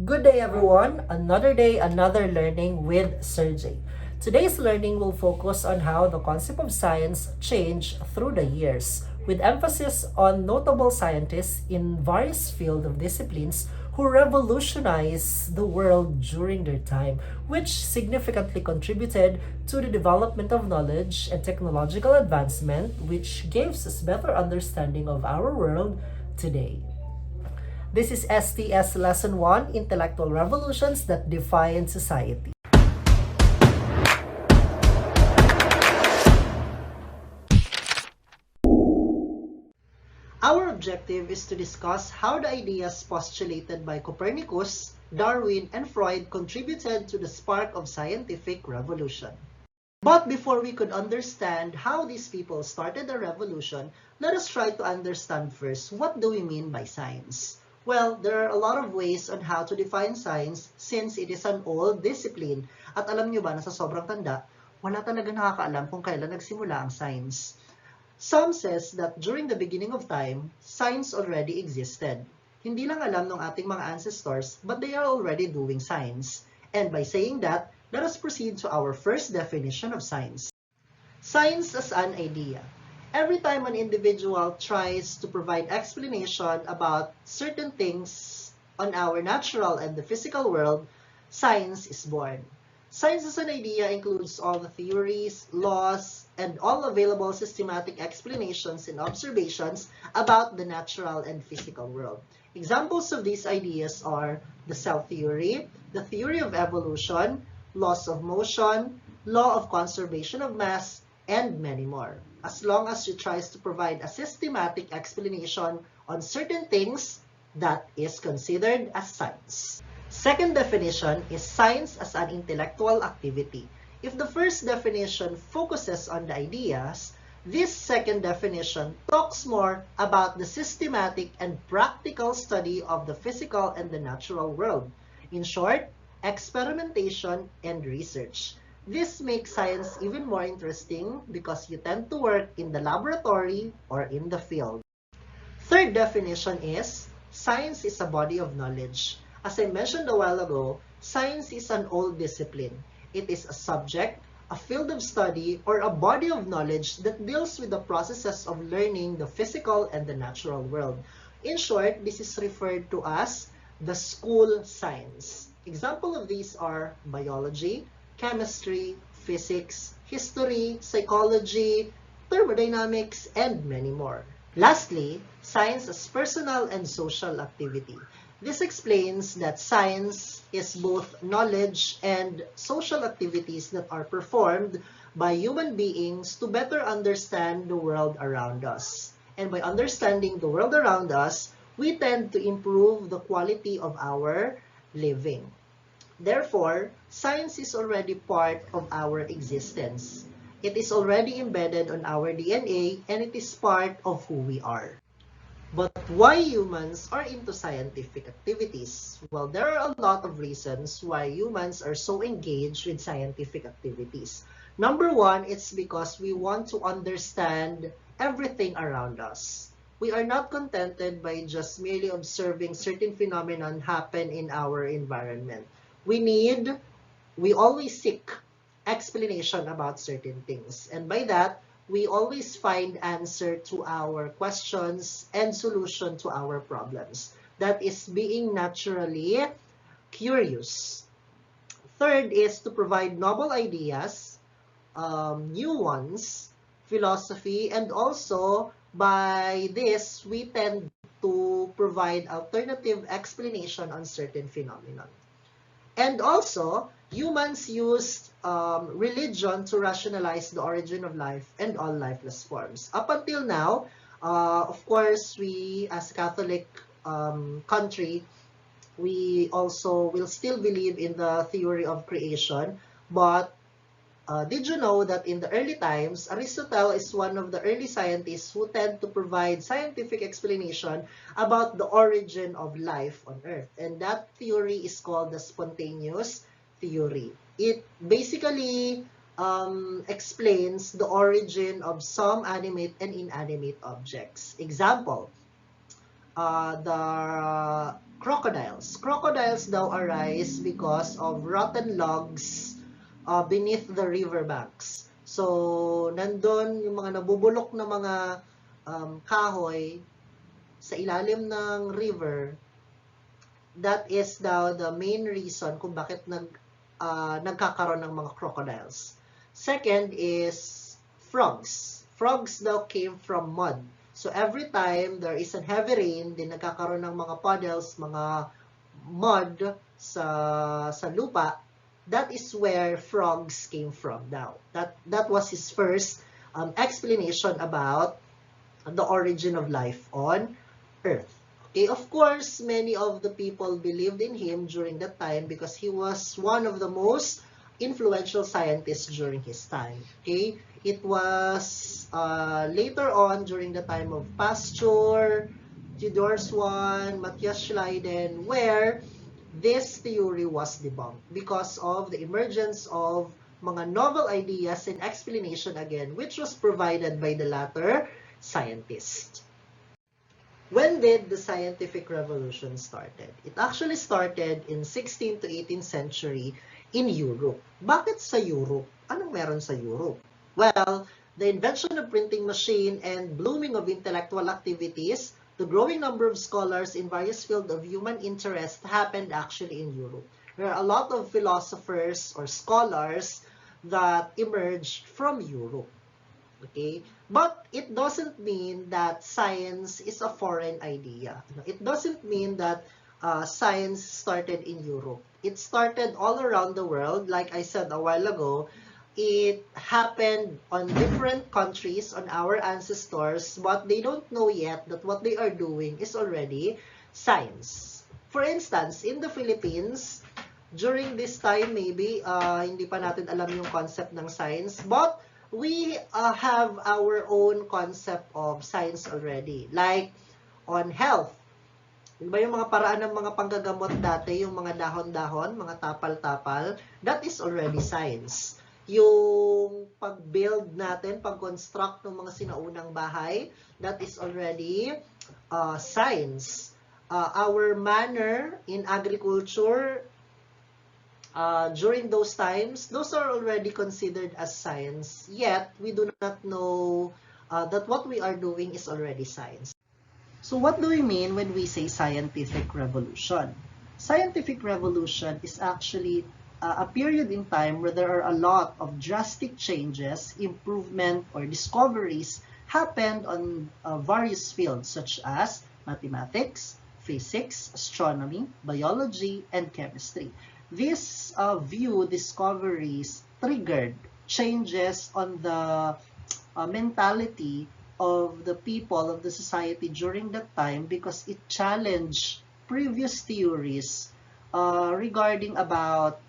Good day everyone, another day, another learning with Sergey. Today's learning will focus on how the concept of science changed through the years, with emphasis on notable scientists in various fields of disciplines who revolutionized the world during their time, which significantly contributed to the development of knowledge and technological advancement, which gives us better understanding of our world today. This is STS Lesson 1, Intellectual Revolutions that Define Society. Our objective is to discuss how the ideas postulated by Copernicus, Darwin, and Freud contributed to the spark of scientific revolution. But before we could understand how these people started the revolution, let us try to understand first what do we mean by science. Well, there are a lot of ways on how to define science since it is an old discipline. At alam nyo ba na sa sobrang tanda, wala talaga nakakaalam kung kailan nagsimula ang science. Some says that during the beginning of time, science already existed. Hindi lang alam ng ating mga ancestors, but they are already doing science. And by saying that, let us proceed to our first definition of science. Science as an idea. Every time an individual tries to provide explanation about certain things on our natural and the physical world, science is born. Science as an idea includes all the theories, laws, and all available systematic explanations and observations about the natural and physical world. Examples of these ideas are the cell theory, the theory of evolution, laws of motion, law of conservation of mass, and many more. As long as you tries to provide a systematic explanation on certain things, that is considered as science. Second definition is science as an intellectual activity. If the first definition focuses on the ideas, this second definition talks more about the systematic and practical study of the physical and the natural world. In short, experimentation and research. This makes science even more interesting because you tend to work in the laboratory or in the field. Third definition is science is a body of knowledge. As I mentioned a while ago, science is an old discipline. It is a subject, a field of study, or a body of knowledge that deals with the processes of learning the physical and the natural world. In short, this is referred to as the school science. Example of these are biology, chemistry, physics, history, psychology, thermodynamics, and many more. Lastly, science as personal and social activity. This explains that science is both knowledge and social activities that are performed by human beings to better understand the world around us. And by understanding the world around us, we tend to improve the quality of our living. Therefore, science is already part of our existence. It is already embedded on our DNA and it is part of who we are. But why humans are into scientific activities? Well, there are a lot of reasons why humans are so engaged with scientific activities. Number one, it's because we want to understand everything around us. We are not contented by just merely observing certain phenomena happen in our environment. We always seek explanation about certain things. And by that, we always find answer to our questions and solution to our problems. That is being naturally curious. Third is to provide novel ideas, new ones, philosophy, and also by this, we tend to provide alternative explanation on certain phenomena. And also, humans used religion to rationalize the origin of life and all lifeless forms. Up until now, of course, we as a Catholic country, we also will still believe in the theory of creation. But did you know that in the early times, Aristotle is one of the early scientists who tend to provide scientific explanation about the origin of life on Earth. And that theory is called the spontaneous theory. It basically explains the origin of some animate and inanimate objects. Example, the Crocodiles. Crocodiles daw arise because of rotten logs beneath the riverbanks. So, nandun yung mga nabubulok na mga kahoy sa ilalim ng river. That is daw the main reason kung bakit nagkakaroon ng mga crocodiles. Second is frogs. Frogs daw came from mud. So every time there is a heavy rain, din nagkakaroon ng mga puddles, mga mud sa lupa. That is where frogs came from now. That was his first explanation about the origin of life on Earth. Okay, of course, many of the people believed in him during that time because he was one of the most influential scientists during his time. Okay, it was later on during the time of Pasteur, Theodor Swan, Matthias Schleiden, where this theory was debunked because of the emergence of mga novel ideas and explanation again, which was provided by the latter scientist. When did the scientific revolution started? It actually started in 16th to 18th century in Europe. Bakit sa Europe? Anong meron sa Europe? Well, the invention of printing machine and blooming of intellectual activities, the growing number of scholars in various fields of human interest happened actually in Europe. There are a lot of philosophers or scholars that emerged from Europe. Okay? But it doesn't mean that science is a foreign idea. It doesn't mean that science started in Europe. It started all around the world. Like I said a while ago, it happened on different countries, on our ancestors, but they don't know yet that what they are doing is already science. For instance, in the Philippines, during this time maybe, hindi pa natin alam yung concept ng science, but we have our own concept of science already. Like, on health. Diba yung mga paraan ng mga panggagamot dati, yung mga dahon-dahon, mga tapal-tapal, that is already science. Yung pag-build natin, pag-construct ng mga sinaunang bahay, that is already science. Our manner in agriculture, during those times, those are already considered as science, yet we do not know that what we are doing is already science. So what do we mean when we say scientific revolution? Scientific revolution is actually a period in time where there are a lot of drastic changes, improvement, or discoveries happened on various fields such as mathematics, physics, astronomy, biology, and chemistry. This discoveries triggered changes on the mentality of the people of the society during that time because it challenged previous theories regarding about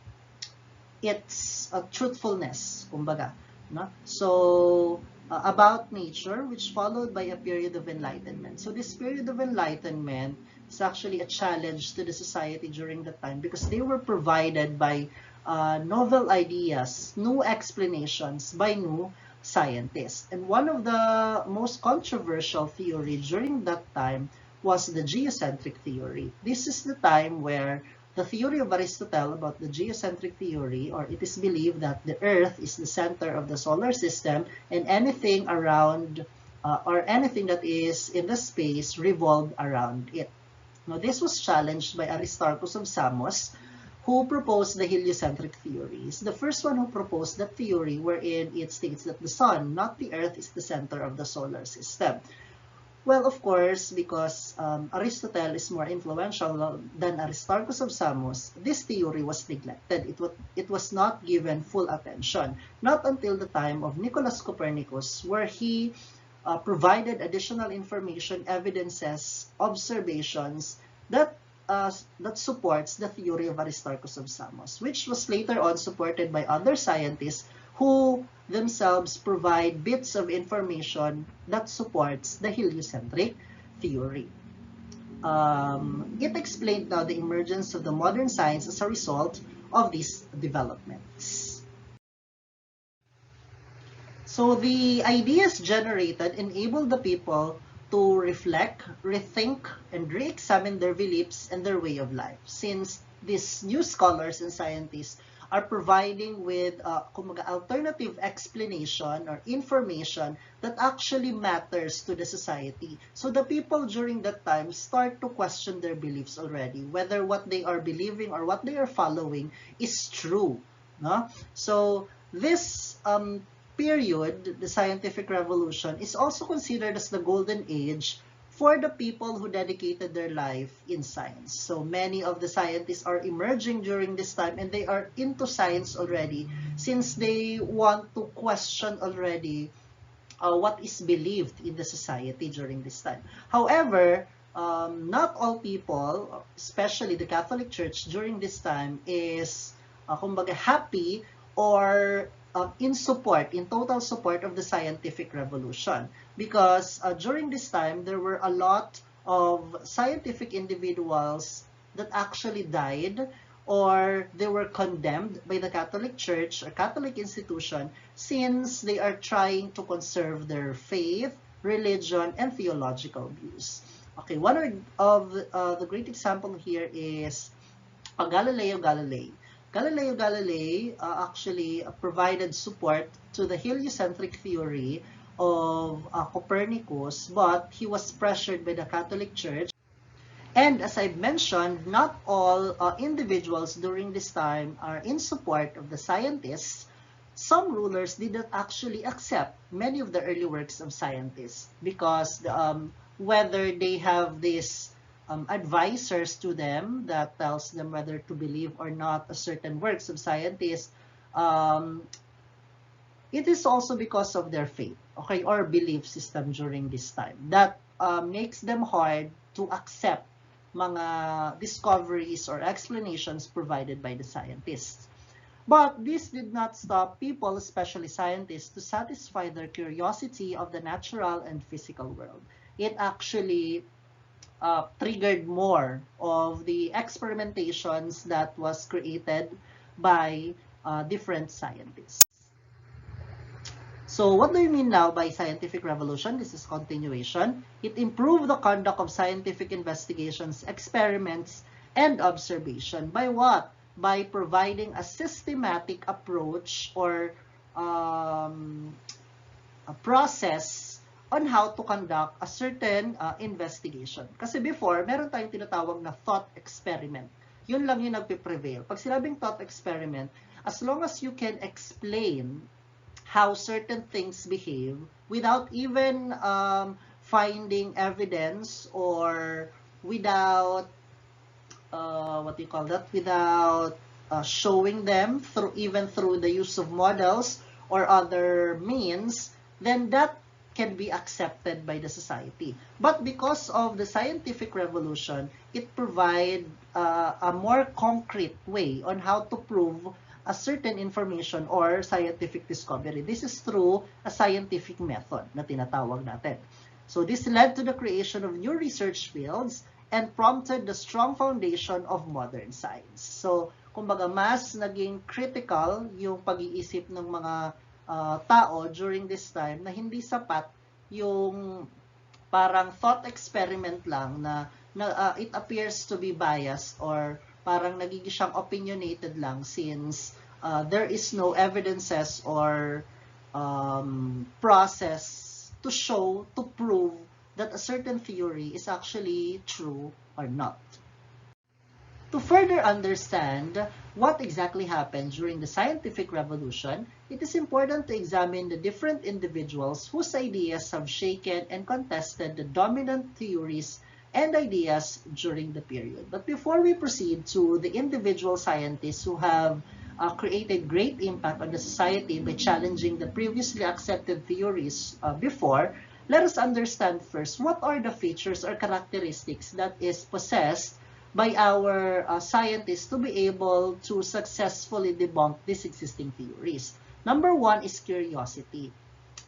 its truthfulness, kumbaga. No? So, about nature, which followed by a period of enlightenment. So this period of enlightenment is actually a challenge to the society during that time because they were provided by novel ideas, new explanations by new scientists. And one of the most controversial theory during that time was the geocentric theory. This is the time where the theory of Aristotle about the geocentric theory, or it is believed that the Earth is the center of the solar system and anything around or anything that is in the space revolved around it. Now, this was challenged by Aristarchus of Samos, who proposed the heliocentric theory. He's the first one who proposed that theory wherein it states that the sun, not the Earth, is the center of the solar system. Well, of course, because Aristotle is more influential than Aristarchus of Samos, this theory was neglected. It was not given full attention. Not until the time of Nicolaus Copernicus, where he provided additional information, evidences, observations that supports the theory of Aristarchus of Samos, which was later on supported by other scientists who themselves provide bits of information that supports the heliocentric theory. It explained now the emergence of the modern science as a result of these developments. So the ideas generated enabled the people to reflect, rethink, and re-examine their beliefs and their way of life. Since these new scholars and scientists are providing with alternative explanation or information that actually matters to the society. So the people during that time start to question their beliefs already, whether what they are believing or what they are following is true. No? So this period, the scientific revolution, is also considered as the golden age for the people who dedicated their life in science. So many of the scientists are emerging during this time, and they are into science already, since they want to question already what is believed in the society during this time. However, not all people, especially the Catholic Church during this time, is kumbaga happy or in total support of the scientific revolution, because during this time there were a lot of scientific individuals that actually died, or they were condemned by the Catholic Church or Catholic institution, since they are trying to conserve their faith, religion, and theological views. Okay, one of the great example here is Galileo Galilei. Galileo Galilei actually provided support to the heliocentric theory of Copernicus, but he was pressured by the Catholic Church. And as I've mentioned, not all individuals during this time are in support of the scientists. Some rulers did not actually accept many of the early works of scientists, because whether they have this advisors to them that tells them whether to believe or not a certain works of scientists, it is also because of their faith, okay, or belief system during this time that makes them hard to accept mga discoveries or explanations provided by the scientists. But this did not stop people, especially scientists, to satisfy their curiosity of the natural and physical world. It actually triggered more of the experimentations that was created by different scientists. So what do you mean now by scientific revolution? This is continuation. It improved the conduct of scientific investigations, experiments, and observation. By what? By providing a systematic approach or a process on how to conduct a certain investigation. Kasi before, meron tayong tinatawag na thought experiment. Yun lang yung nagpe-prevail. Pag sinabing thought experiment, as long as you can explain how certain things behave without even finding evidence, or without, without showing them even through the use of models or other means, then that can be accepted by the society. But because of the scientific revolution, it provides a more concrete way on how to prove a certain information or scientific discovery. This is through a scientific method na tinatawag natin. So this led to the creation of new research fields and prompted the strong foundation of modern science. So, kumbaga, mas naging critical yung pag-iisip ng mga tao during this time, na hindi sapat yung parang thought experiment lang na it appears to be biased, or parang nagiging siyang opinionated lang, since there is no evidences or process to show, to prove that a certain theory is actually true or not. To further understand what exactly happened during the scientific revolution, it is important to examine the different individuals whose ideas have shaken and contested the dominant theories and ideas during the period. But before we proceed to the individual scientists who have created great impact on the society by challenging the previously accepted theories before, let us understand first what are the features or characteristics that is possessed by our scientists to be able to successfully debunk these existing theories. Number one is curiosity.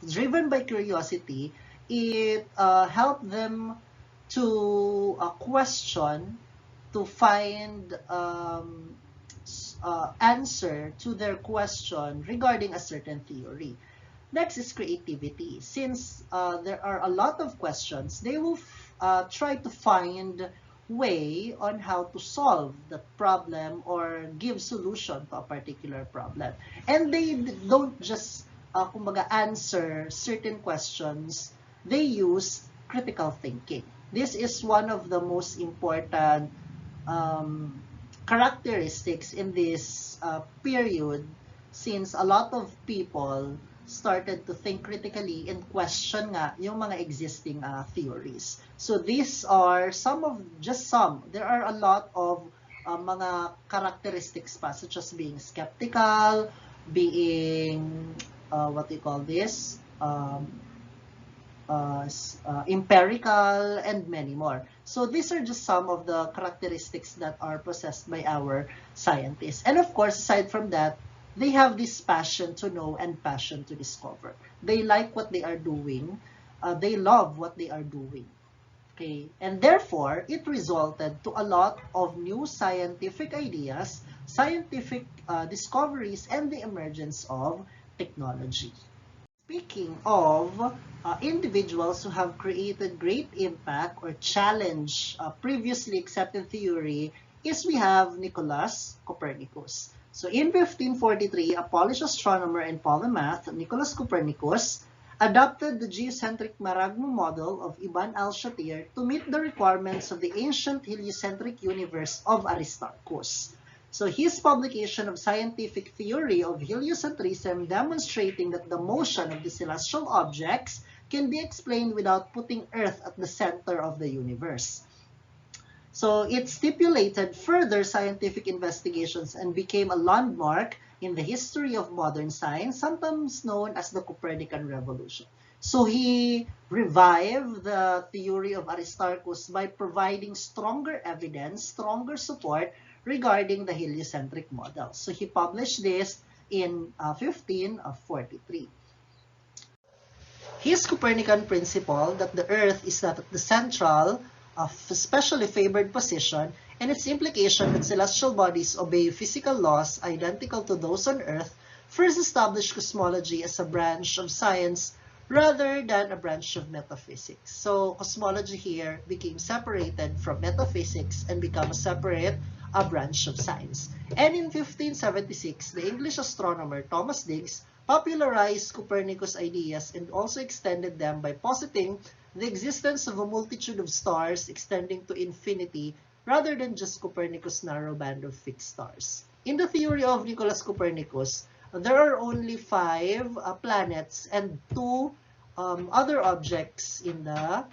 Driven by curiosity, it helped them to question, to find answer to their question regarding a certain theory. Next is creativity. Since there are a lot of questions, they will try to find way on how to solve the problem or give solution to a particular problem. And they don't just kumbaga answer certain questions, they use critical thinking. This is one of the most important um, characteristics in this period, since a lot of people started to think critically and question nga yung mga existing theories. So these are some of, just some, there are a lot of mga characteristics pa, such as being skeptical, being, what do you call this, empirical, and many more. So these are just some of the characteristics that are possessed by our scientists. And of course, aside from that, they have this passion to know and passion to discover. They like what they are doing. They love what they are doing. Okay, and therefore, it resulted to a lot of new scientific ideas, scientific discoveries, and the emergence of technology. Speaking of individuals who have created great impact or challenge previously accepted theory, is we have Nicolaus Copernicus. So in 1543, a Polish astronomer and polymath, Nicolaus Copernicus, adopted the geocentric Maragno model of Ibn al-Shatir to meet the requirements of the ancient heliocentric universe of Aristarchus. So his publication of scientific theory of heliocentrism, demonstrating that the motion of the celestial objects can be explained without putting Earth at the center of the universe. So it stipulated further scientific investigations and became a landmark in the history of modern science, sometimes known as the Copernican Revolution. So he revived the theory of Aristarchus by providing stronger evidence, stronger support regarding the heliocentric model. So he published this in 1543. His Copernican principle that the Earth is not at the central of a specially favored position, and its implication that celestial bodies obey physical laws identical to those on Earth, first established cosmology as a branch of science rather than a branch of metaphysics. So cosmology here became separated from metaphysics and became a separate branch of science. And in 1576, the English astronomer Thomas Digges popularized Copernicus' ideas and also extended them by positing the existence of a multitude of stars extending to infinity rather than just Copernicus' narrow band of fixed stars. In the theory of Nicolaus Copernicus, there are only 5 planets and 2 other objects in the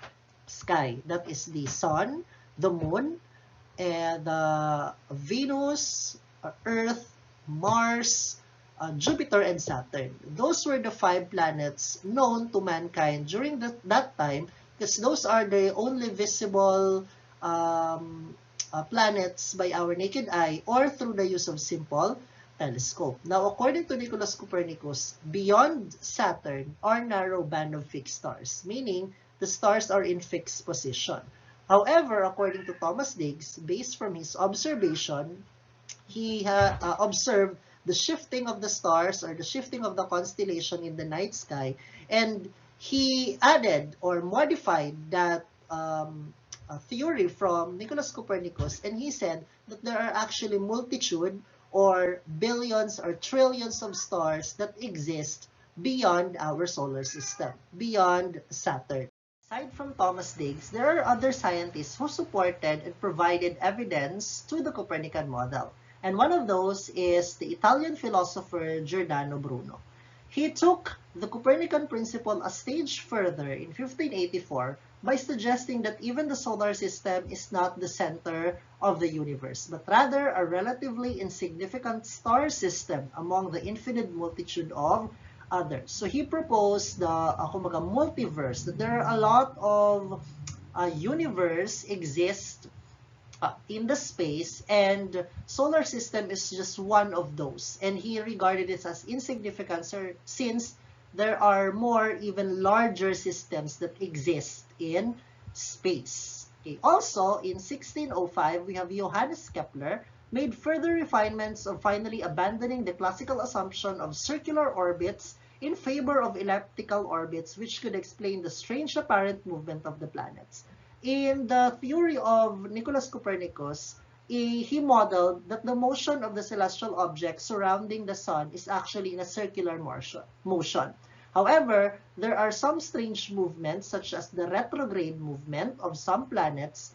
sky. That is the Sun, the Moon, and Venus, Earth, Mars, Jupiter, and Saturn. Those were the 5 planets known to mankind during that time, because those are the only visible planets by our naked eye or through the use of simple telescope. Now, according to Nicolaus Copernicus, beyond Saturn are narrow band of fixed stars, meaning the stars are in fixed position. However, according to Thomas Digges, based from his observation, he observed the shifting of the stars or the shifting of the constellation in the night sky, and he added or modified that theory from Nicolaus Copernicus, and he said that there are actually multitude or billions or trillions of stars that exist beyond our solar system, beyond Saturn. Aside from Thomas Digges, there are other scientists who supported and provided evidence to the Copernican model. And one of those is the Italian philosopher Giordano Bruno. He took the Copernican principle a stage further in 1584 by suggesting that even the solar system is not the center of the universe, but rather a relatively insignificant star system among the infinite multitude of others. So he proposed the multiverse, that there are a lot of universe exist in the space, and solar system is just one of those, and he regarded it as insignificant since there are more even larger systems that exist in space. Okay. Also, in 1605, we have Johannes Kepler made further refinements of finally abandoning the classical assumption of circular orbits in favor of elliptical orbits, which could explain the strange apparent movement of the planets. In the theory of Nicolaus Copernicus, he modeled that the motion of the celestial objects surrounding the sun is actually in a circular motion. However, there are some strange movements, such as the retrograde movement of some planets,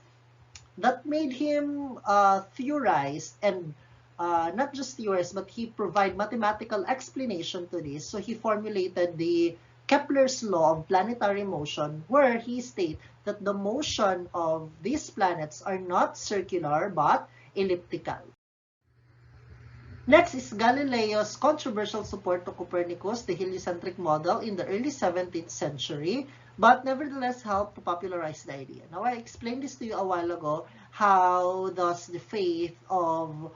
that made him theorize, and not just theorize, but he provide mathematical explanation to this. So he formulated the Kepler's law of planetary motion, where he states that the motion of these planets are not circular but elliptical. Next is Galileo's controversial support to Copernicus, the heliocentric model, in the early 17th century, but nevertheless helped to popularize the idea. Now, I explained this to you a while ago, how does the faith of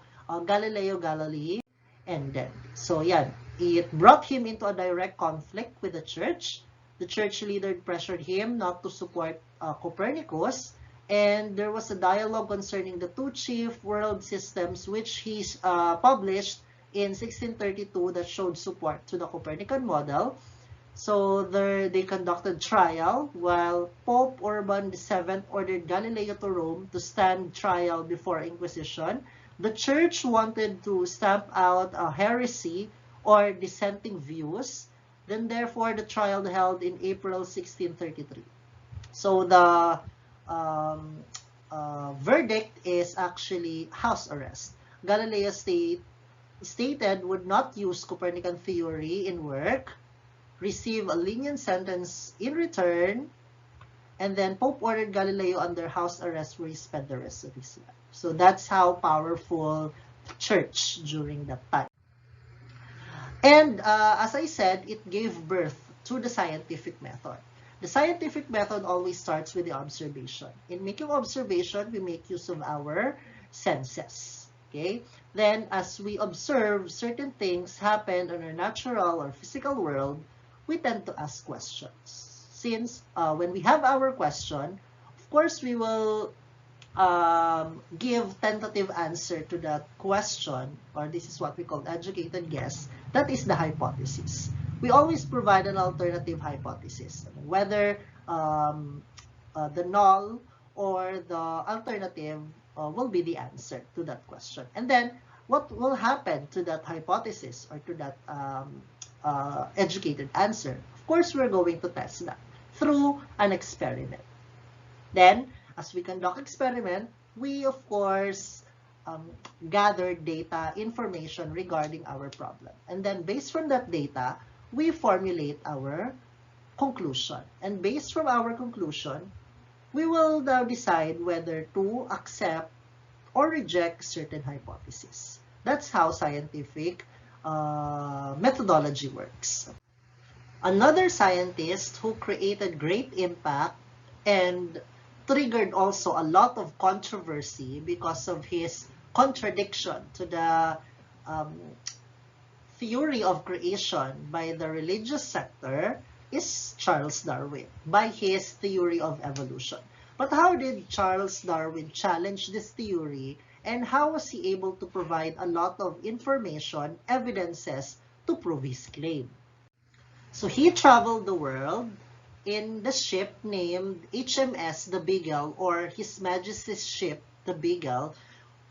Galileo Galilei ended. So, yeah, it brought him into a direct conflict with the church. The church leader pressured him not to support Copernicus, and there was a dialogue concerning the two chief world systems, which he published in 1632, that showed support to the Copernican model. So they conducted trial, while Pope Urban VII ordered Galileo to Rome to stand trial before Inquisition. The church wanted to stamp out a heresy or dissenting views. Then, therefore, the trial held in April 1633. So the verdict is actually house arrest. Galileo stated would not use Copernican theory in work, receive a lenient sentence in return, and then Pope ordered Galileo under house arrest, where he spent the rest of his life. So that's how powerful the church during that time. And as I said, it gave birth to the scientific method. The scientific method always starts with the observation. In making observation, we make use of our senses. Okay? Then, as we observe certain things happen in our natural or physical world, we tend to ask questions. Since when we have our question, of course, we will give tentative answer to that question, or this is what we call educated guess. That is the hypothesis. We always provide an alternative hypothesis, whether the null or the alternative will be the answer to that question. And then, what will happen to that hypothesis or to that educated answer? Of course, we're going to test that through an experiment. Then, as we conduct experiment, we, of course, gather data, information regarding our problem. And then, based from that data, we formulate our conclusion. And based from our conclusion, we will now decide whether to accept or reject certain hypotheses. That's how scientific methodology works. Another scientist who created great impact and triggered also a lot of controversy because of his contradiction to the theory of creation by the religious sector is Charles Darwin, by his theory of evolution. But how did Charles Darwin challenge this theory, and how was he able to provide a lot of information, evidences to prove his claim? So he traveled the world in the ship named HMS the Beagle, or His Majesty's ship, the Beagle,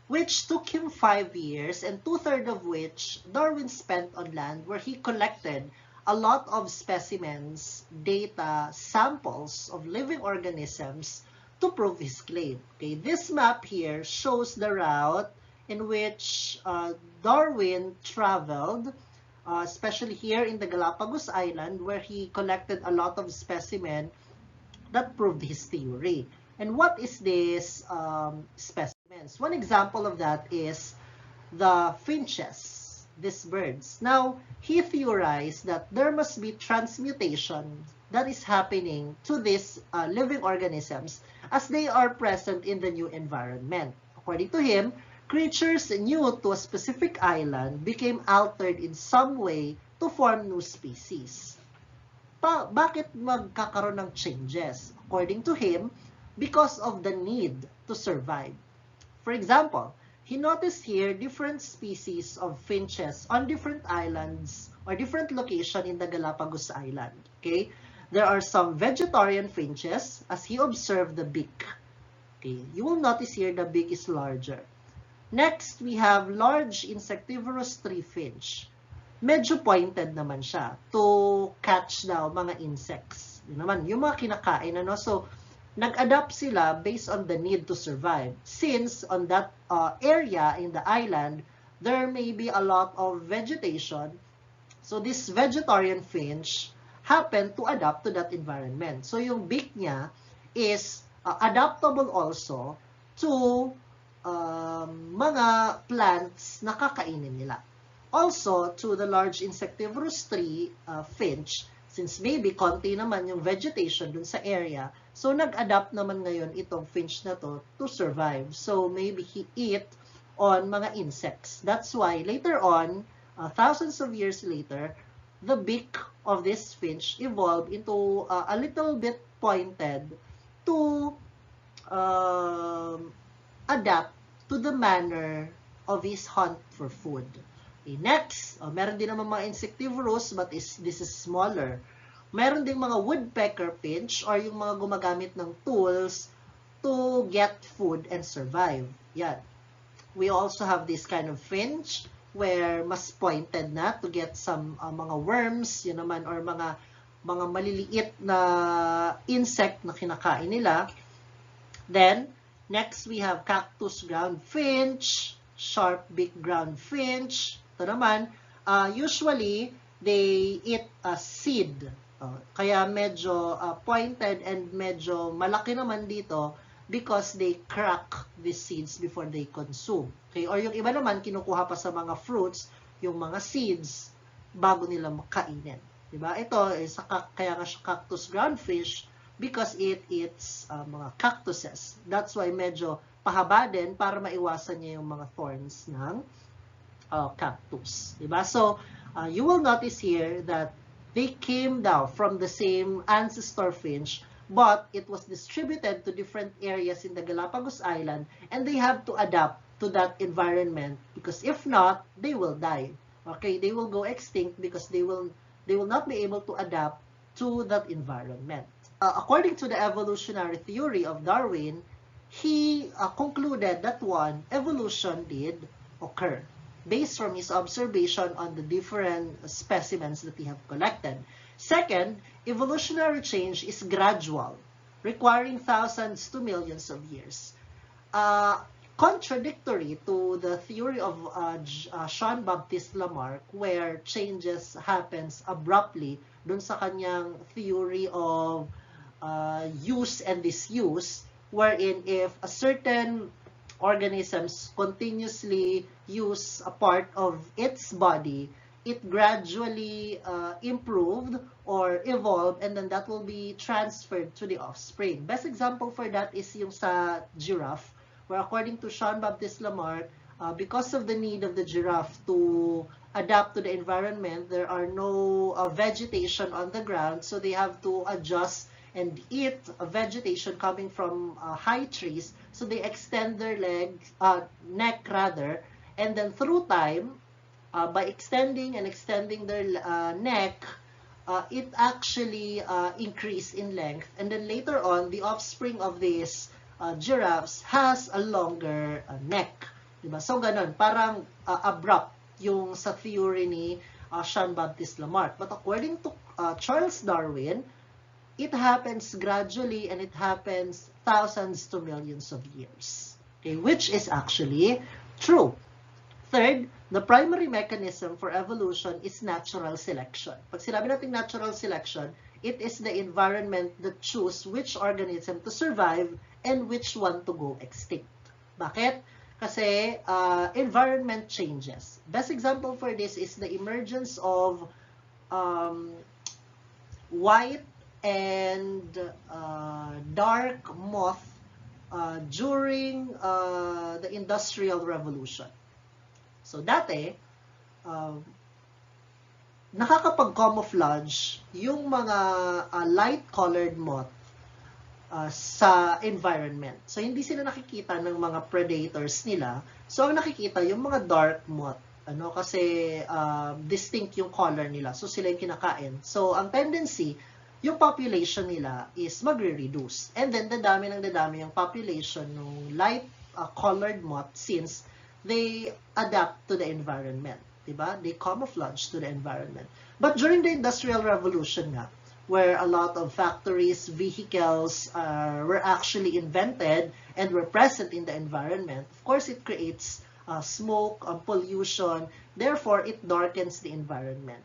which took him 5 years, and 2/3 of which Darwin spent on land, where he collected a lot of specimens, data, samples of living organisms to prove his claim. Okay, this map here shows the route in which Darwin traveled, especially here in the Galapagos Island, where he collected a lot of specimens that proved his theory. And what is this specimens? One example of that is the finches, these birds. Now, he theorized that there must be transmutation that is happening to these living organisms as they are present in the new environment. According to him, creatures new to a specific island became altered in some way to form new species. Bakit magkakaroon ng changes? According to him, because of the need to survive. For example, he noticed here different species of finches on different islands or different location in the Galapagos Island. Okay, there are some vegetarian finches as he observed the beak. Okay, you will notice here the beak is larger. Next, we have large insectivorous tree finch. Medyo pointed naman siya to catch daw mga insects. Yun naman, yung mga kinakain, ano? So, nag-adapt sila based on the need to survive. Since on that area in the island, there may be a lot of vegetation. So, this vegetarian finch happened to adapt to that environment. So, yung beak niya is adaptable also to mga plants na kakainin nila. Also, to the large insectivorous tree finch, since maybe konti naman yung vegetation dun sa area, so nag-adapt naman ngayon itong finch na to survive. So maybe he eat on mga insects. That's why later on, thousands of years later, the beak of this finch evolved into a little bit pointed to adapt to the manner of his hunt for food. Okay, next, meron din naman mga insectivorous but this is smaller. Meron din mga woodpecker finch or yung mga gumagamit ng tools to get food and survive. Yan. We also have this kind of finch where mas pointed na to get some mga worms, yun naman, or mga maliliit na insect na kinakain nila. Then, next we have cactus ground finch, sharp-beaked ground finch. Ito naman, usually, they eat a seed. Kaya medyo pointed and medyo malaki naman dito because they crack the seeds before they consume. Okay? Or yung iba naman, kinukuha pa sa mga fruits, yung mga seeds, bago nila makainin. Diba? Ito, kaya nga siya cactus ground fish because it eats mga cactuses. That's why medyo pahaba din para maiwasan niya yung mga thorns ng cactus. Diba? So, you will notice here that they came down from the same ancestor finch, but it was distributed to different areas in the Galapagos Island, and they have to adapt to that environment because if not, they will die. Okay, they will go extinct because they will not be able to adapt to that environment. According to the evolutionary theory of Darwin, he concluded that one, evolution did occur based from his observation on the different specimens that he have collected. Second, evolutionary change is gradual, requiring thousands to millions of years. Contradictory to the theory of Jean-Baptiste Lamarck, where changes happens abruptly dun sa kanyang theory of use and disuse, wherein if a certain organisms continuously use a part of its body, it gradually improved or evolved, and then that will be transferred to the offspring. Best example for that is yung sa giraffe, where according to Jean-Baptiste Lamarck, because of the need of the giraffe to adapt to the environment, there are no vegetation on the ground, so they have to adjust and eat vegetation coming from high trees, so they extend their neck rather, and then through time, by extending their neck, it actually increased in length, and then later on, the offspring of these giraffes has a longer neck. Diba? So, ganun. Parang abrupt yung sa theory ni Jean-Baptiste Lamarck. But according to Charles Darwin, it happens gradually and it happens thousands to millions of years. Okay? Which is actually true. Third, the primary mechanism for evolution is natural selection. Pag sinabi natin natural selection, it is the environment that choose which organism to survive and which one to go extinct. Bakit? Kasi environment changes. Best example for this is the emergence of white and dark moth during the Industrial Revolution. So dati, nakakapag-camouflage yung mga light-colored moth sa environment. So, hindi sila nakikita ng mga predators nila. So, ang nakikita yung mga dark moth. Ano, kasi distinct yung color nila. So, sila yung kinakain. So, ang tendency, yung population nila is magre-reduce. And then, dadami yung population ng light-colored moth since they adapt to the environment. Diba? They camouflage to the environment. But during the Industrial Revolution nga, where a lot of factories, vehicles were actually invented and were present in the environment, of course, it creates smoke, pollution, therefore, it darkens the environment.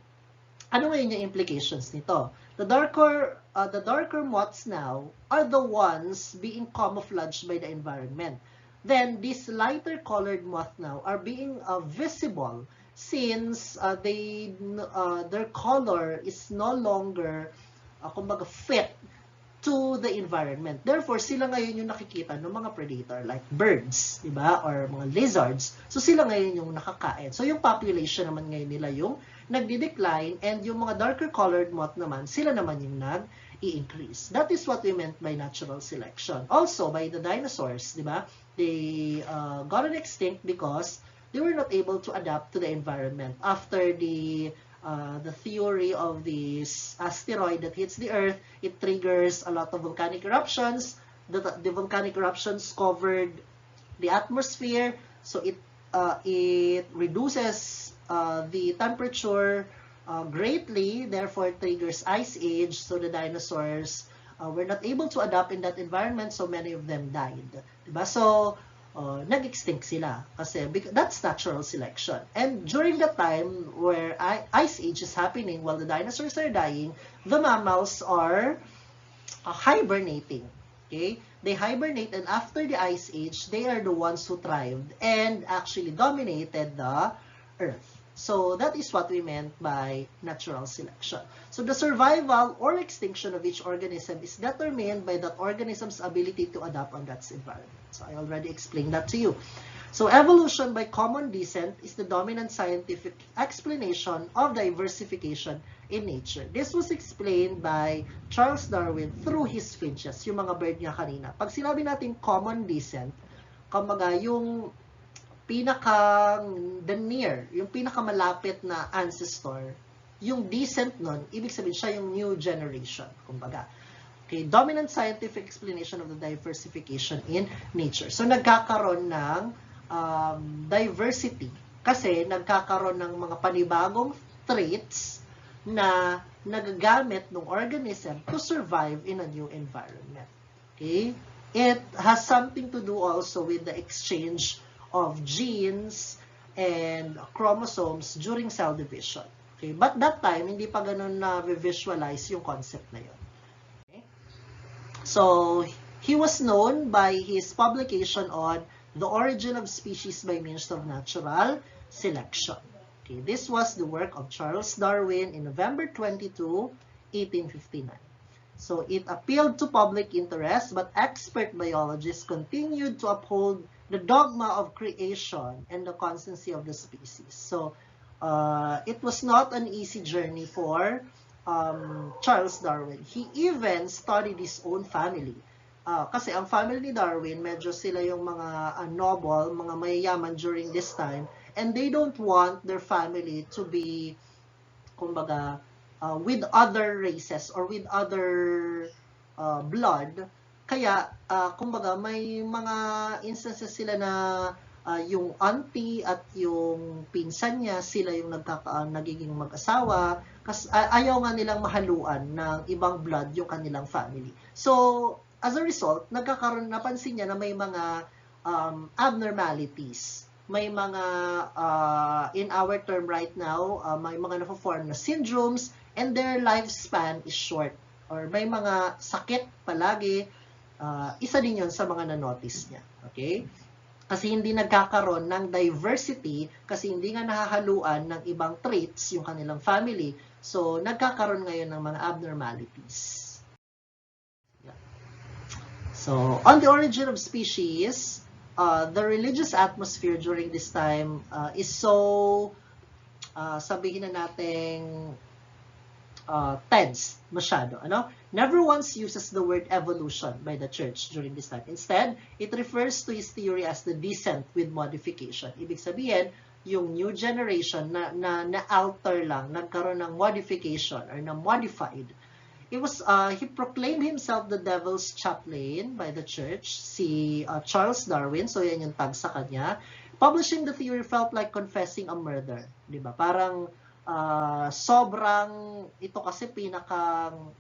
Ano ngayon yung implications nito? The darker moths now are the ones being camouflaged by the environment. Then, these lighter colored moth now are being visible since their color is no longer kumbaga fit to the environment. Therefore, sila ngayon yung nakikita ng mga predator like birds, diba? Or mga lizards. So, sila ngayon yung nakakain. So, yung population naman ngayon nila yung nagdi-decline and yung mga darker colored moth naman, sila naman yung nag-i-increase. That is what we meant by natural selection. Also, by the dinosaurs, diba? They got extinct because they were not able to adapt to the environment after the theory of this asteroid that hits the Earth. It triggers a lot of volcanic eruptions. The volcanic eruptions covered the atmosphere, so it reduces the temperature greatly. Therefore, it triggers ice age. So the dinosaurs were not able to adapt in that environment. So many of them died. Diba? So nag-extinct sila kasi that's natural selection. And during the time where ice age is happening while the dinosaurs are dying, the mammals are hibernating. Okay? They hibernate, and after the ice age, they are the ones who thrived and actually dominated the Earth. So that is what we meant by natural selection. So the survival or extinction of each organism is determined by that organism's ability to adapt on that environment. So I already explained that to you. So evolution by common descent is the dominant scientific explanation of diversification in nature. This was explained by Charles Darwin through his finches, yung mga bird niya kanina. Pag sinabi natin common descent, kumbaga yung the near, yung pinakamalapit na ancestor, yung descent nun, ibig sabihin siya yung new generation, kumbaga. Okay, dominant scientific explanation of the diversification in nature. So, nagkakaroon ng diversity kasi nagkakaroon ng mga panibagong traits na nagagamit ng organism to survive in a new environment. Okay? It has something to do also with the exchange of genes and chromosomes during cell division. Okay? But that time, hindi pa ganun na visualize yung concept na yun. Okay? So, he was known by his publication on The Origin of Species by Means of Natural Selection. Okay? This was the work of Charles Darwin in November 22, 1859. So, it appealed to public interest, but expert biologists continued to uphold the dogma of creation and the constancy of the species. So, it was not an easy journey for Charles Darwin. He even studied his own family. Kasi ang family ni Darwin, medyo sila yung mga noble, mga mayayaman during this time, and they don't want their family to be, kumbaga, with other races or with other blood. Kaya, kumbaga, may mga instances sila na yung auntie at yung pinsan niya, sila yung nagiging mag-asawa. Kasi ayaw nga nilang mahaluan ng ibang blood yung kanilang family. So, as a result, napansin niya na may mga abnormalities. May mga, in our term right now, may mga na-form na syndromes and their lifespan is short. Or may mga sakit palagi. Isa din yun sa mga na-notice niya. Okay? Kasi hindi nagkakaroon ng diversity, kasi hindi nga nahahaluan ng ibang traits yung kanilang family. So, nagkakaroon ngayon ng mga abnormalities. Yeah. So, on the origin of species, the religious atmosphere during this time is so, sabihin na natin, tense masyado. Ano? Never once uses the word evolution by the church during this time. Instead, it refers to his theory as the descent with modification. Ibig sabihin, yung new generation na alter lang, nagkaroon ng modification or na modified. It was he proclaimed himself the devil's chaplain by the church, si Charles Darwin, so yan yung tag sa kanya. Publishing the theory felt like confessing a murder, di ba? Parang sobrang ito kasi pinakang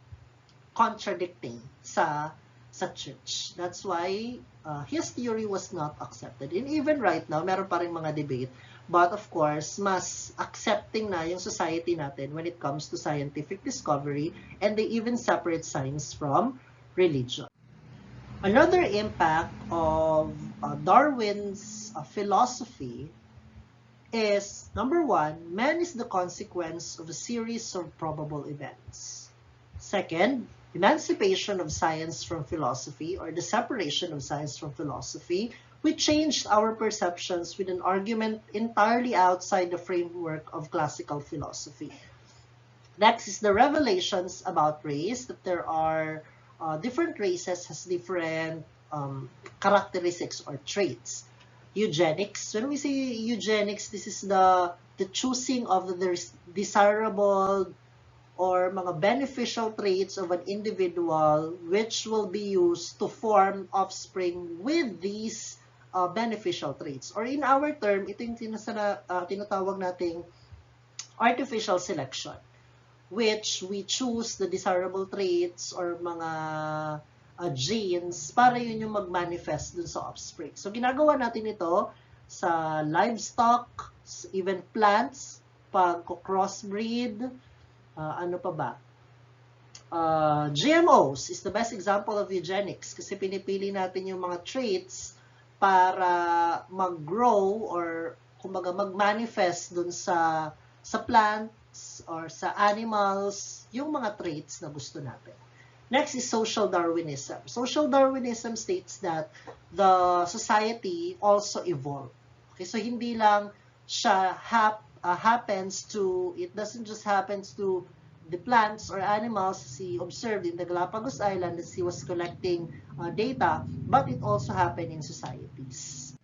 contradicting sa church. That's why his theory was not accepted. And even right now, meron pa rin mga debate. But of course, mas accepting na yung society natin when it comes to scientific discovery, and they even separate science from religion. Another impact of Darwin's philosophy is, number one, man is the consequence of a series of probable events. Second, emancipation of science from philosophy, or the separation of science from philosophy, we changed our perceptions with an argument entirely outside the framework of classical philosophy. Next is the revelations about race, that there are different races has different characteristics or traits. Eugenics, when we say eugenics, this is the choosing of the desirable or mga beneficial traits of an individual which will be used to form offspring with these beneficial traits. Or in our term, ito yung tinatawag nating artificial selection, which we choose the desirable traits or mga genes para yun yung mag-manifest dun sa offspring. So ginagawa natin ito sa livestock, even plants, pag crossbreed, ano pa ba? GMOs is the best example of eugenics kasi pinipili natin yung mga traits para mag-grow or kumbaga mag-manifest dun sa plants or sa animals yung mga traits na gusto natin. Next is social Darwinism. Social Darwinism states that the society also evolved. Okay, so hindi lang siya it doesn't just happens to the plants or animals he observed in the Galapagos Island as he was collecting data, but it also happened in societies.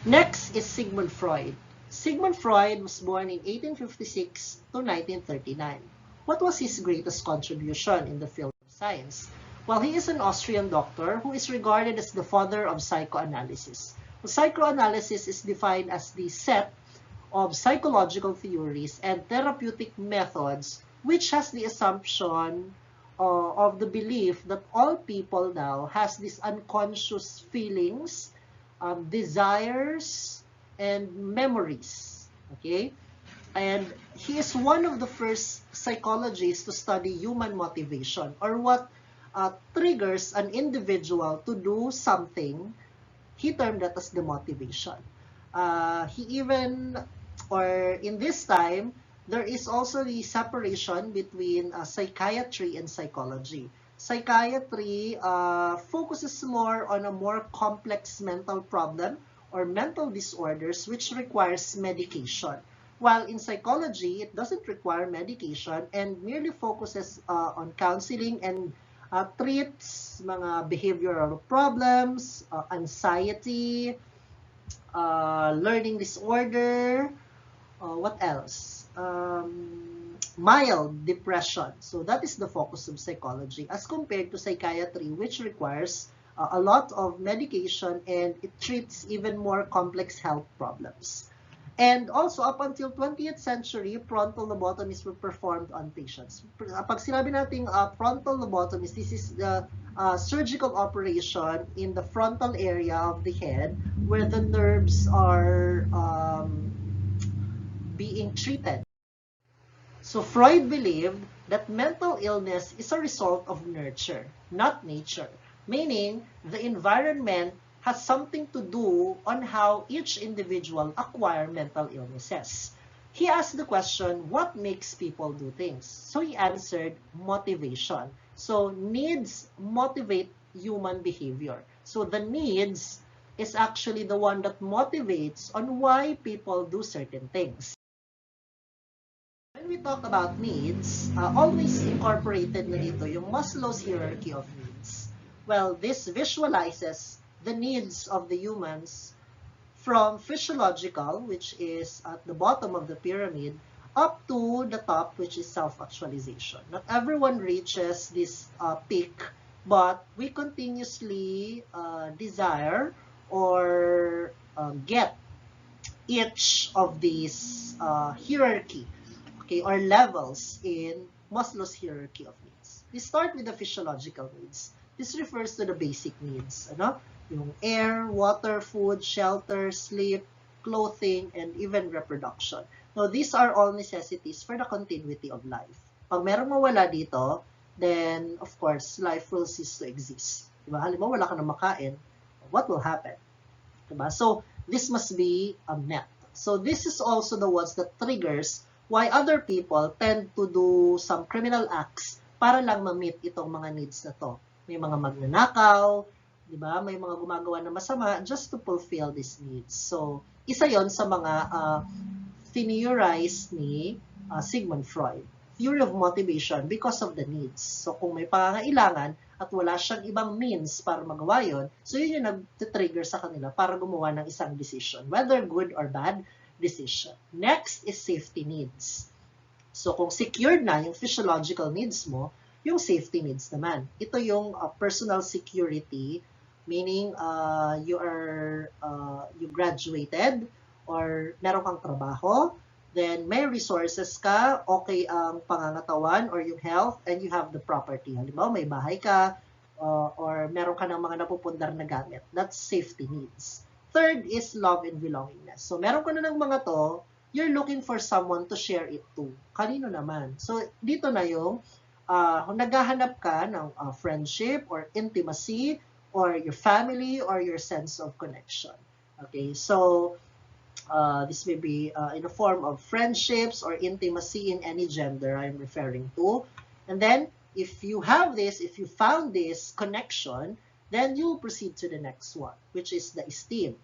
Next is Sigmund Freud. Sigmund Freud was born in 1856 to 1939. What was his greatest contribution in the field of science? Well, he is an Austrian doctor who is regarded as the father of psychoanalysis. Well, psychoanalysis is defined as the set of psychological theories and therapeutic methods which has the assumption of the belief that all people now has these unconscious feelings, desires, and memories. Okay? And he is one of the first psychologists to study human motivation, or what triggers an individual to do something. He termed that as the motivation. In this time, there is also the separation between psychiatry and psychology. Psychiatry focuses more on a more complex mental problem or mental disorders which requires medication. While in psychology, it doesn't require medication and merely focuses on counseling and treats mga behavioral problems, anxiety, learning disorder, what else? Mild depression. So that is the focus of psychology as compared to psychiatry, which requires a lot of medication and it treats even more complex health problems. And also, up until 20th century, frontal lobotomies were performed on patients. Pag sinabi natin frontal lobotomies, this is the surgical operation in the frontal area of the head where the nerves are being treated. So Freud believed that mental illness is a result of nurture, not nature, meaning the environment has something to do on how each individual acquire mental illnesses. He asked the question, what makes people do things? So he answered, motivation. So needs motivate human behavior. So the needs is actually the one that motivates on why people do certain things. When we talk about needs, always incorporated na dito yung Maslow's hierarchy of needs. Well, this visualizes the needs of the humans from physiological, which is at the bottom of the pyramid, up to the top, which is self-actualization. Not everyone reaches this peak, but we continuously desire or get each of these hierarchy, okay, or levels in Maslow's hierarchy of needs. We start with the physiological needs. This refers to the basic needs, ano? Yung air, water, food, shelter, sleep, clothing, and even reproduction. Now, these are all necessities for the continuity of life. Pag merong mawala dito, then, of course, life will cease to exist. Diba? Halimbawa, wala ka na makain, what will happen? Diba? So, this must be met. So, this is also the ones that triggers why other people tend to do some criminal acts para lang ma-meet itong mga needs na to. May mga magnanakaw, di ba? May mga gumagawa na masama just to fulfill these needs. So, isa yon sa mga theorized ni Sigmund Freud. Theory of motivation because of the needs. So, kung may pangangailangan at wala siyang ibang means para magawa yon, so yun yung nag-trigger sa kanila para gumawa ng isang decision, whether good or bad decision. Next is safety needs. So, kung secured na yung physiological needs mo, yung safety needs naman. Ito yung personal security, meaning you graduated or meron kang trabaho, then may resources ka, okay ang pangangatawan or yung health, and you have the property. Halimbawa, may bahay ka or meron ka ng mga napupundar na gamit. That's safety needs. Third is love and belongingness. So, meron ka na ng mga to, you're looking for someone to share it to. Kanino naman? So, dito na yung naghahanap ka ng friendship or intimacy or your family or your sense of connection. Okay, so this may be in the form of friendships or intimacy in any gender I'm referring to. And then, if you have this, if you found this connection, then you proceed to the next one, which is the esteem.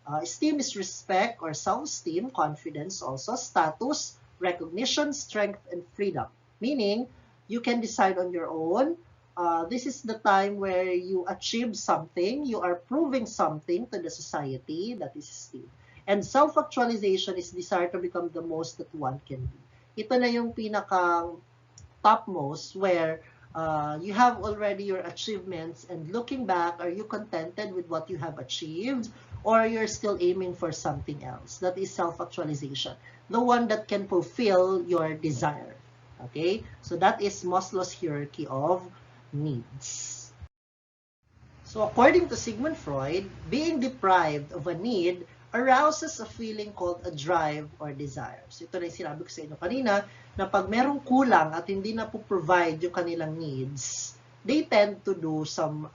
Esteem is respect or self-esteem, confidence also, status, recognition, strength, and freedom. Meaning, you can decide on your own. This is the time where you achieve something, you are proving something to the society, that is esteem. And self-actualization is desire to become the most that one can be. Ito na yung pinakang topmost where you have already your achievements, and looking back, are you contented with what you have achieved, or you're still aiming for something else? That is self-actualization, the one that can fulfill your desire. Okay, so that is Maslow's hierarchy of needs. So according to Sigmund Freud, being deprived of a need arouses a feeling called a drive or desire. So ito na yung sinabi ko sa inyo kanina, na pag merong kulang at hindi na po-provide yung kanilang needs, they tend to do some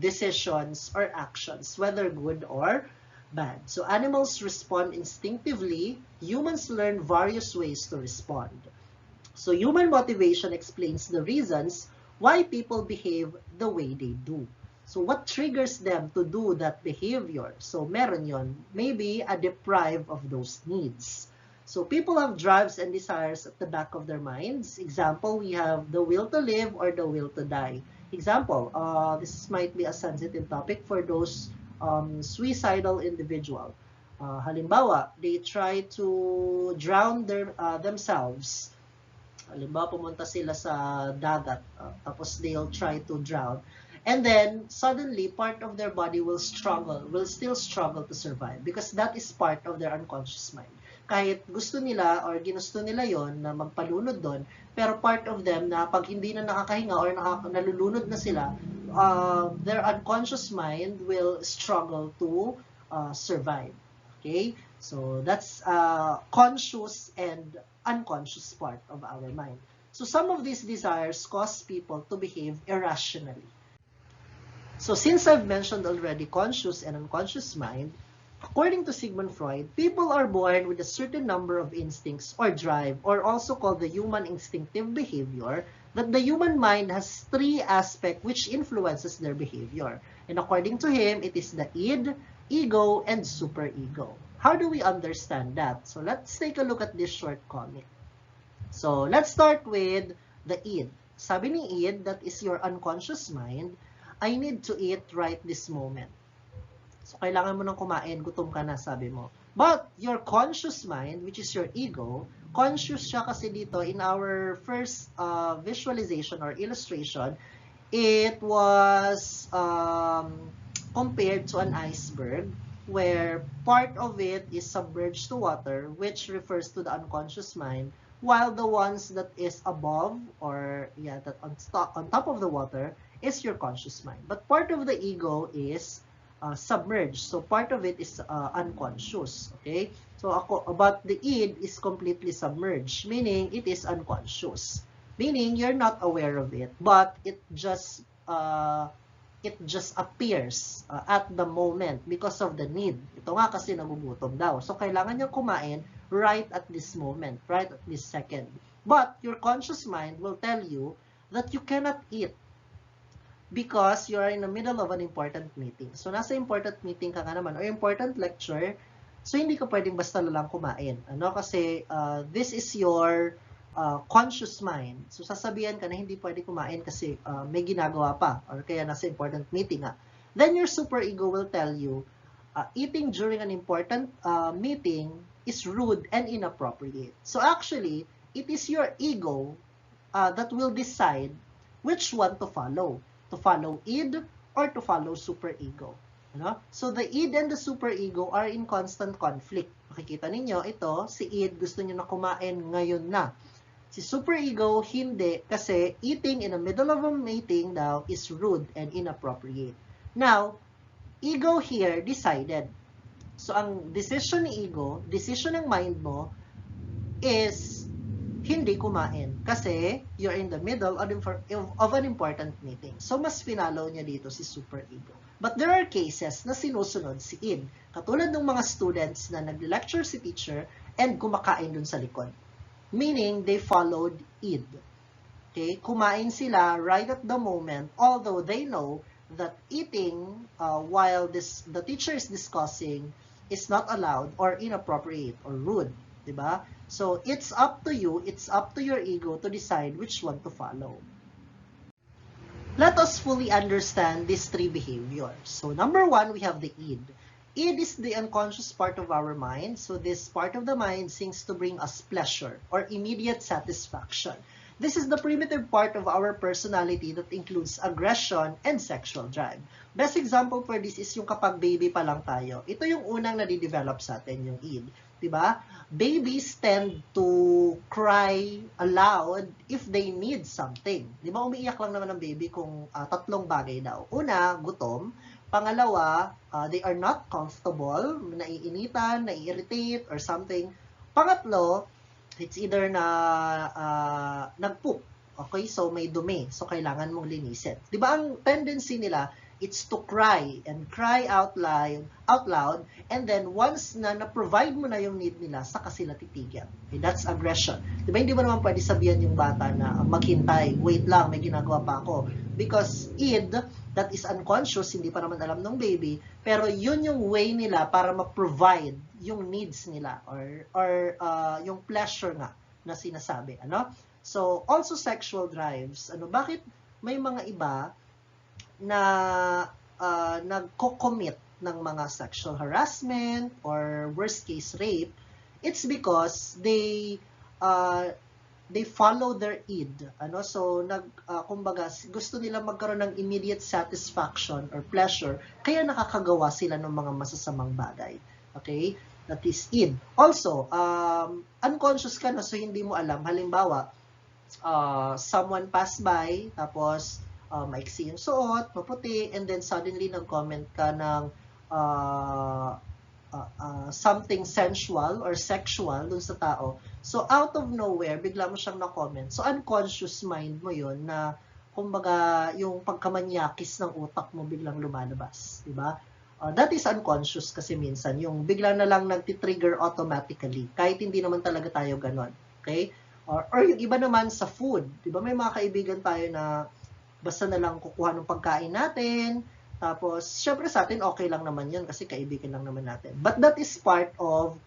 decisions or actions, whether good or bad. So animals respond instinctively. Humans learn various ways to respond. So human motivation explains the reasons why people behave the way they do. So what triggers them to do that behavior? So meron yon, maybe a deprive of those needs. So people have drives and desires at the back of their minds. Example, we have the will to live or the will to die. Example, this might be a sensitive topic for those suicidal individual. Halimbawa, they try to drown themselves. Halimbawa, pumunta sila sa dagat, tapos they'll try to drown. And then, suddenly, part of their body will still struggle to survive because that is part of their unconscious mind. Kahit gusto nila or ginusto nila yon na magpalunod doon, pero part of them na pag hindi na nakakahinga or nalulunod na sila, their unconscious mind will struggle to survive. Okay? So, that's conscious and unconscious part of our mind. So, some of these desires cause people to behave irrationally. So, since I've mentioned already conscious and unconscious mind, according to Sigmund Freud, people are born with a certain number of instincts or drive, or also called the human instinctive behavior, that the human mind has three aspects which influences their behavior. And according to him, it is the id, ego, and superego. How do we understand that? So, let's take a look at this short comic. So, let's start with the id. Sabi ni id, that is your unconscious mind, I need to eat right this moment. So, kailangan mo nang kumain, gutom ka na, sabi mo. But, your conscious mind, which is your ego, conscious siya kasi dito in our first visualization or illustration, it was compared to an iceberg where part of it is submerged to water, which refers to the unconscious mind, while the ones that is above or that on top of the water is your conscious mind. But part of the ego is submerged. So part of it is unconscious. Okay? So but the id is completely submerged, meaning it is unconscious. Meaning you're not aware of it, but it just appears at the moment because of the need. Ito nga kasi nagugutom daw. So kailangan niyang kumain right at this moment, right at this second. But your conscious mind will tell you that you cannot eat because you are in the middle of an important meeting. So, nasa important meeting ka nga naman, or important lecture, so hindi ka pwedeng basta lang kumain. Ano? Kasi this is your conscious mind. So, sasabihan ka na hindi pwede kumain kasi may ginagawa pa, or kaya nasa important meeting nga. Then, your superego will tell you, eating during an important meeting is rude and inappropriate. So, actually, it is your ego that will decide which one to follow. To follow id or to follow superego. Ano? So, the id and the superego are in constant conflict. Makikita ninyo, ito, si id gusto nyo na kumain ngayon na. Si superego, hindi, kasi eating in the middle of a meeting daw is rude and inappropriate. Now, ego here decided. So, ang decision ni ego, decision ng mind mo, is hindi kumain kasi you're in the middle of an important meeting. So, mas finalo niya dito si superego. But there are cases na sinusunod si id. Katulad ng mga students na nag-lecture si teacher and kumakain dun sa likod. Meaning, they followed id. Okay? Kumain sila right at the moment, although they know that eating while the teacher is discussing is not allowed or inappropriate or rude. Diba? So, it's up to you, it's up to your ego to decide which one to follow. Let us fully understand these three behaviors. So, number one, we have the id. Id is the unconscious part of our mind. So, this part of the mind seems to bring us pleasure or immediate satisfaction. This is the primitive part of our personality that includes aggression and sexual drive. Best example for this is yung kapag baby pa lang tayo. Ito yung unang nadidevelop sa atin, yung id. Diba? Babies tend to cry aloud if they need something. Diba? Umiiyak lang naman ng baby kung tatlong bagay daw. Una, gutom. Pangalawa, they are not comfortable, naiinitan, nai-irritate, or something. Pangatlo, it's either na nagpoop. Okay? So, may dumi. So, kailangan mong linisin. Diba ang tendency nila, it's to cry and cry out loud, and then once na na-provide mo na yung need nila, saka sila titigyan. Okay, that's aggression. Diba, hindi mo naman pwede sabihan yung bata na maghintay, wait lang, may ginagawa pa ako. Because id, that is unconscious, hindi pa naman alam ng baby, pero yun yung way nila para ma-provide yung needs nila, or yung pleasure nga na sinasabi. Ano? So, also sexual drives. Ano, bakit may mga iba na nagko-commit ng mga sexual harassment or worst case rape? It's because they follow their id. Ano? So, kumbaga, gusto nila magkaroon ng immediate satisfaction or pleasure, kaya nakakagawa sila ng mga masasamang bagay. Okay? That is id. Also, unconscious ka na, so hindi mo alam. Halimbawa, someone passed by, tapos maiksi yung suot, maputi, and then suddenly nag-comment ka ng something sensual or sexual dun sa tao. So, out of nowhere, bigla mo siyang na-comment. So, unconscious mind mo yun na, kumbaga, yung pagkamanyakis ng utak mo biglang lumalabas. Diba? That is unconscious kasi minsan, yung bigla na lang nagtitrigger automatically, kahit hindi naman talaga tayo ganon. Okay? Or yung iba naman sa food. Diba? May mga kaibigan tayo na basta na lang kukuha ng pagkain natin, tapos, syempre sa atin, okay lang naman yun kasi kaibigan lang naman natin. But that is part of,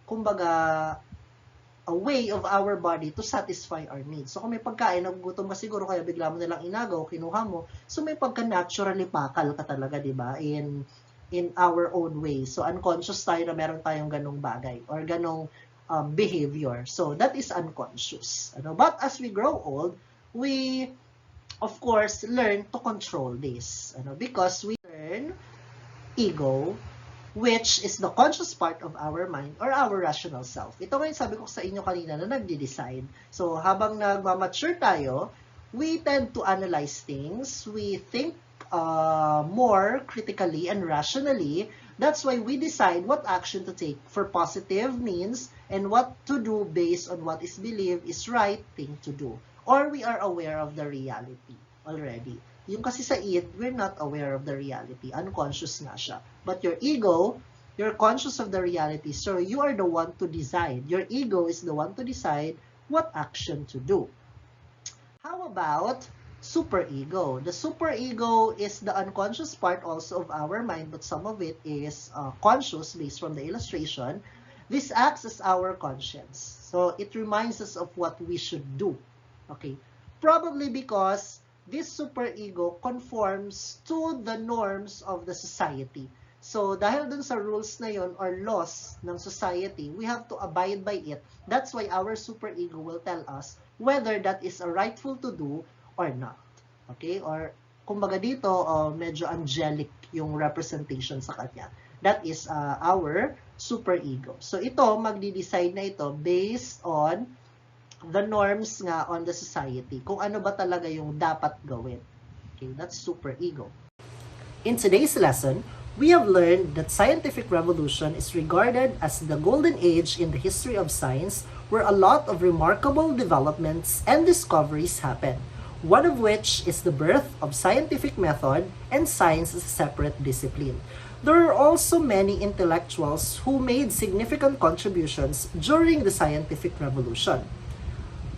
kumbaga, a way of our body to satisfy our needs. So, kung may pagkain, nagugutom ka siguro, kaya bigla mo nalang inagaw, kinuha mo, so may pagka-naturally pakal ka talaga, di ba? In in our own way. So, unconscious tayo na meron tayong ganong bagay or ganong behavior. So, that is unconscious. But as we grow old, we, of course, learn to control this. Because we learn ego, which is the conscious part of our mind or our rational self. Ito nga yung sabi ko sa inyo kanina na nagde-decide. So, habang nagmamature tayo, we tend to analyze things. We think more critically and rationally. That's why we decide what action to take for positive means and what to do based on what is believed is right thing to do. Or we are aware of the reality already. Yung kasi sa it, we're not aware of the reality. Unconscious nga siya. But your ego, you're conscious of the reality. So you are the one to decide. Your ego is the one to decide what action to do. How about superego? The superego is the unconscious part also of our mind, but some of it is conscious based from the illustration. This acts as our conscience. So it reminds us of what we should do. Okay? Probably because this superego conforms to the norms of the society. So, dahil dun sa rules na yon or laws ng society, we have to abide by it. That's why our superego will tell us whether that is a rightful to do or not. Okay? Or, kumbaga dito, medyo angelic yung representation sa kanya. That is our superego. So, ito, magdi-decide na ito based on the norms nga on the society, kung ano ba talaga yung dapat gawin. Okay, that's superego. In today's lesson, we have learned that scientific revolution is regarded as the golden age in the history of science where a lot of remarkable developments and discoveries happen, one of which is the birth of scientific method and science as a separate discipline. There are also many intellectuals who made significant contributions during the scientific revolution,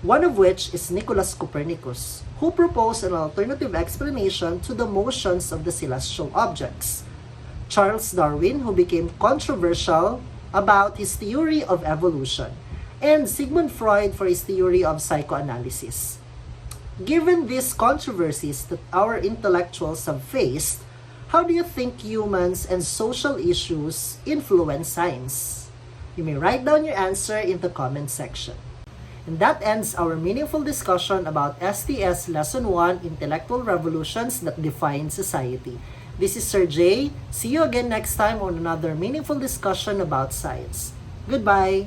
one of which is Nicolaus Copernicus, who proposed an alternative explanation to the motions of the celestial objects. Charles Darwin, who became controversial about his theory of evolution, and Sigmund Freud for his theory of psychoanalysis. Given these controversies that our intellectuals have faced, how do you think humans and social issues influence science? You may write down your answer in the comment section. And that ends our meaningful discussion about STS Lesson 1, Intellectual Revolutions that Define Society. This is Sir J. See you again next time on another meaningful discussion about science. Goodbye!